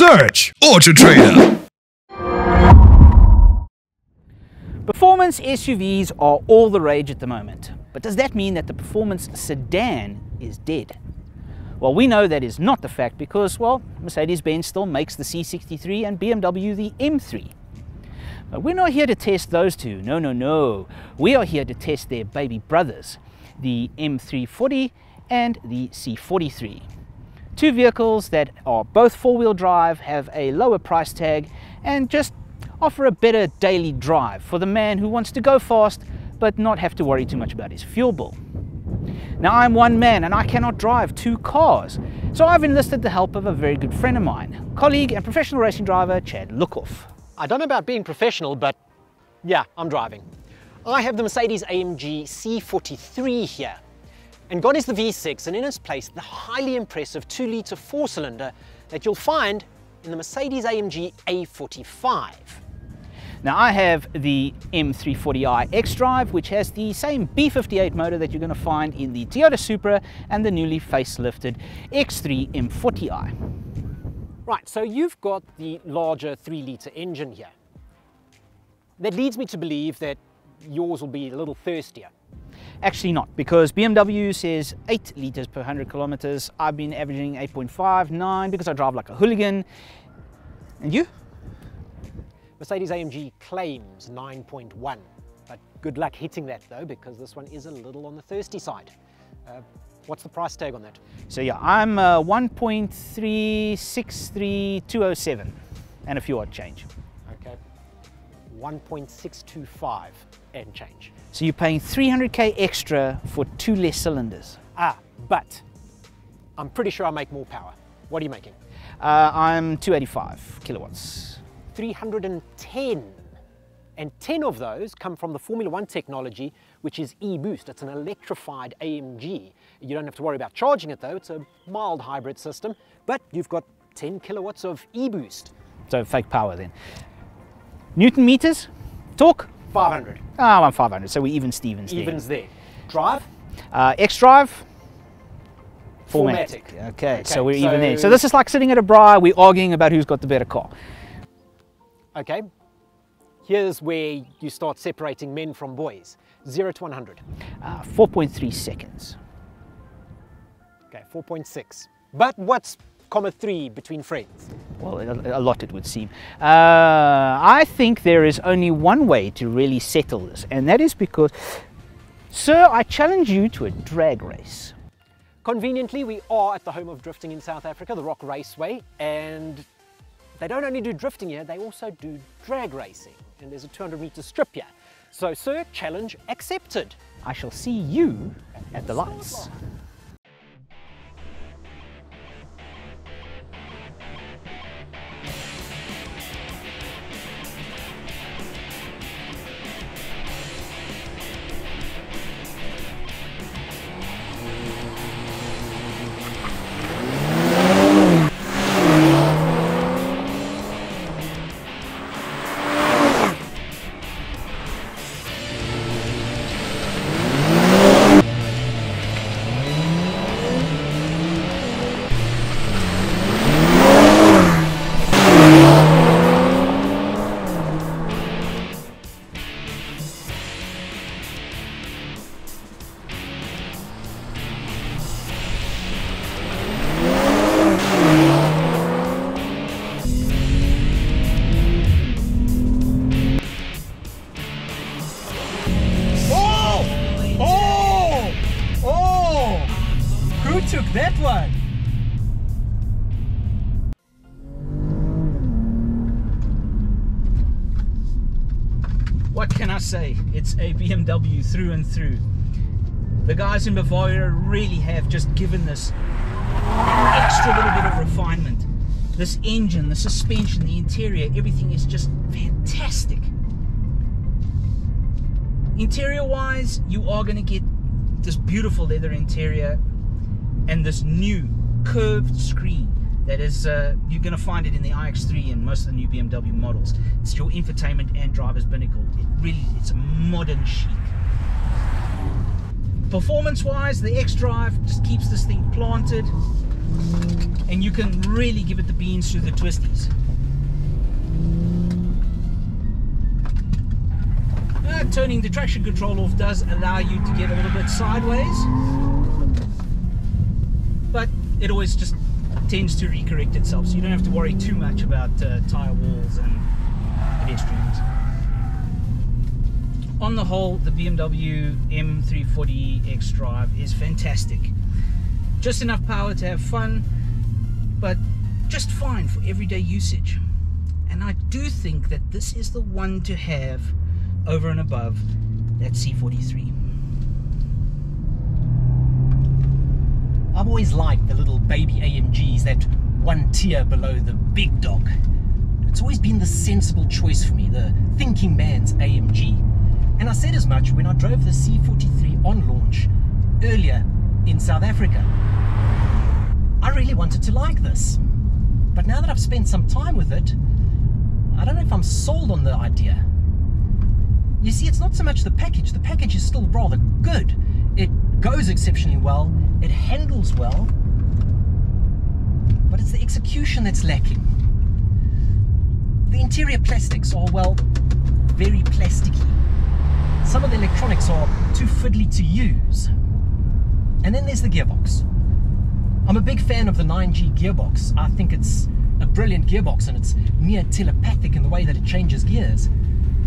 Search Auto Trader. Performance SUVs are all the rage at the moment, but does that mean that the performance sedan is dead? Well, we know that is not the fact because, well, Mercedes-Benz still makes the C43 and BMW the M3. But we're not here to test those two, no. We are here to test their baby brothers, the M340 and the C43. Two vehicles that are both four-wheel drive, have a lower price tag, and just offer a better daily drive for the man who wants to go fast but not have to worry too much about his fuel bill. Now, I'm one man and I cannot drive two cars, so I've enlisted the help of a very good friend of mine, colleague and professional racing driver Chad Lookoff. I don't know about being professional, but yeah, I'm driving. I have the Mercedes AMG C43 here, and God is the V6, and in its place the highly impressive 2-litre 4-cylinder that you'll find in the Mercedes AMG A45. Now, I have the M340i X-Drive, which has the same B58 motor that you're going to find in the Toyota Supra and the newly facelifted X3 M40i. Right, so you've got the larger 3-litre engine here. That leads me to believe that yours will be a little thirstier. Actually not, because BMW says 8 litres per 100 kilometers. I've been averaging 8.5, 9, because I drive like a hooligan. And you? Mercedes AMG claims 9.1, but good luck hitting that though, because this one is a little on the thirsty side. What's the price tag on that? So yeah, I'm 1.363207 and a few odd change. Okay, 1.625 and change. So you're paying 300k extra for 2 less cylinders. But I'm pretty sure I make more power. What are you making? I'm 285 kilowatts. 310. And 10 of those come from the Formula One technology, which is e-boost. It's an electrified AMG. You don't have to worry about charging it though. It's a mild hybrid system, but you've got 10 kilowatts of e-boost. So fake power then. Newton meters, torque? 500. I'm 500, so we even Stevens there. Evens there. Drive? X-Drive? 4MATIC. Okay, so we're even there. So this is like sitting at a bar, we're arguing about who's got the better car. Okay, here's where you start separating men from boys. 0 to 100. 4.3 seconds. Okay, 4.6. But what's comma 3 between friends? Well, a lot it would seem. I think there is only one way to really settle this, and that is because, sir, I challenge you to a drag race. Conveniently, we are at the home of drifting in South Africa, the Rock Raceway, and they don't only do drifting here, they also do drag racing. And there's a 200-meter strip here. So, sir, challenge accepted. I shall see you at the lights. Who took that one? What can I say? It's a BMW through and through. The guys in Bavaria really have just given this extra little bit of refinement. This engine, the suspension, the interior, everything is just fantastic. Interior wise, you are going to get this beautiful leather interior and this new curved screen that is, you're going to find it in the iX3 and most of the new BMW models. It's your infotainment and driver's binnacle. It's a modern chic. Performance wise, the X-Drive just keeps this thing planted. and you can really give it the beans through the twisties. Turning the traction control off does allow you to get a little bit sideways, but it always just tends to recorrect itself, so you don't have to worry too much about tire walls and pedestrians. On the whole, the BMW M340i xDrive is fantastic. Just enough power to have fun, but just fine for everyday usage. And I do think that this is the one to have over and above that C43. I've always liked the little baby AMGs, that one tier below the big dog. It's always been the sensible choice for me, the thinking man's AMG. And I said as much when I drove the C43 on launch earlier in South Africa. I really wanted to like this. But now that I've spent some time with it, I don't know if I'm sold on the idea. You see, it's not so much the package. The package is still rather good. It goes exceptionally well. It handles well. But it's the execution that's lacking. The interior plastics are, well, very plasticky. Some of the electronics are too fiddly to use. And then there's the gearbox. I'm a big fan of the 9G gearbox. I think it's a brilliant gearbox, and it's near telepathic in the way that it changes gears.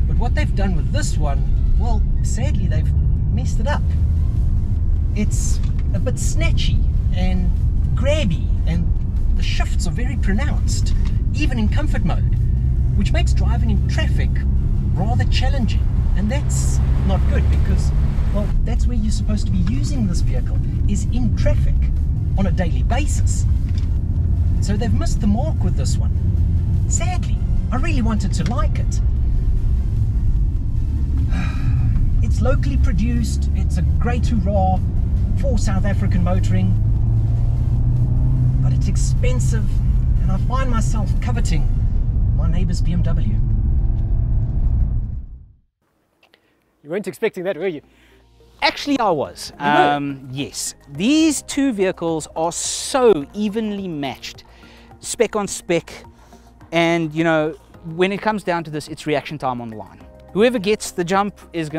But what they've done with this one, well, sadly they've messed it up. It's a bit snatchy and grabby, and the shifts are very pronounced, even in comfort mode, which makes driving in traffic rather challenging. And that's not good because, well, that's where you're supposed to be using this vehicle, is in traffic on a daily basis. So they've missed the mark with this one. Sadly, I really wanted to like it. It's locally produced, it's a great hurrah for South African motoring, but it's expensive, and I find myself coveting my neighbour's BMW. You weren't expecting that, were you? Actually, I was. Yes, these two vehicles are so evenly matched, spec on spec, and you know, when it comes down to this, it's reaction time on the line. Whoever gets the jump is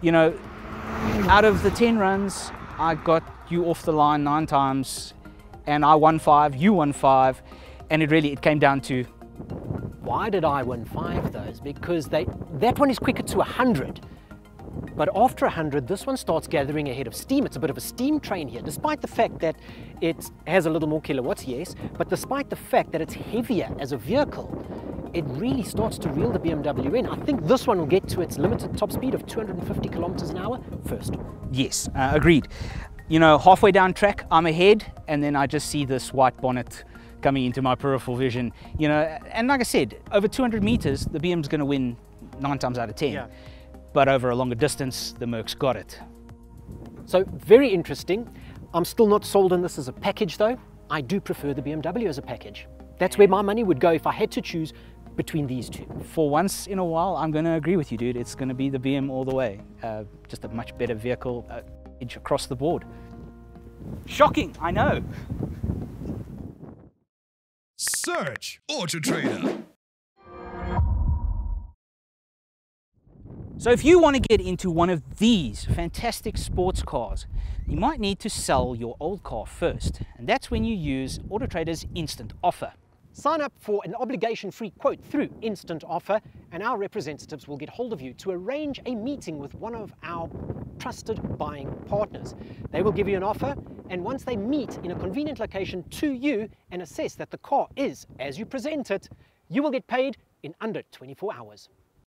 you know, out of the 10 runs, I got you off the line 9 times, and I won 5, you won 5, and it came down to, why did I win 5 of those? Because that one is quicker to 100. But after 100, this one starts gathering a head of steam. It's a bit of a steam train here, despite the fact that it has a little more kilowatts, yes, but despite the fact that it's heavier as a vehicle, it really starts to reel the BMW in. I think this one will get to its limited top speed of 250 kilometers an hour first. yes, agreed. You know, halfway down track, I'm ahead, and then I just see this white bonnet coming into my peripheral vision, you know, and like I said, over 200 meters, the BM's going to win 9 times out of 10. Yeah. But over a longer distance, the Merc's got it. So very interesting. I'm still not sold on this as a package though. I do prefer the BMW as a package. That's where my money would go if I had to choose between these two. For once in a while, I'm going to agree with you, dude. It's going to be the BM all the way. Just a much better vehicle across the board. Shocking, I know. Search Auto Trader. So if you want to get into one of these fantastic sports cars, you might need to sell your old car first. And that's when you use Auto Trader's Instant Offer. Sign up for an obligation-free quote through Instant Offer, and our representatives will get hold of you to arrange a meeting with one of our trusted buying partners. They will give you an offer, and once they meet in a convenient location to you and assess that the car is as you present it, you will get paid in under 24 hours.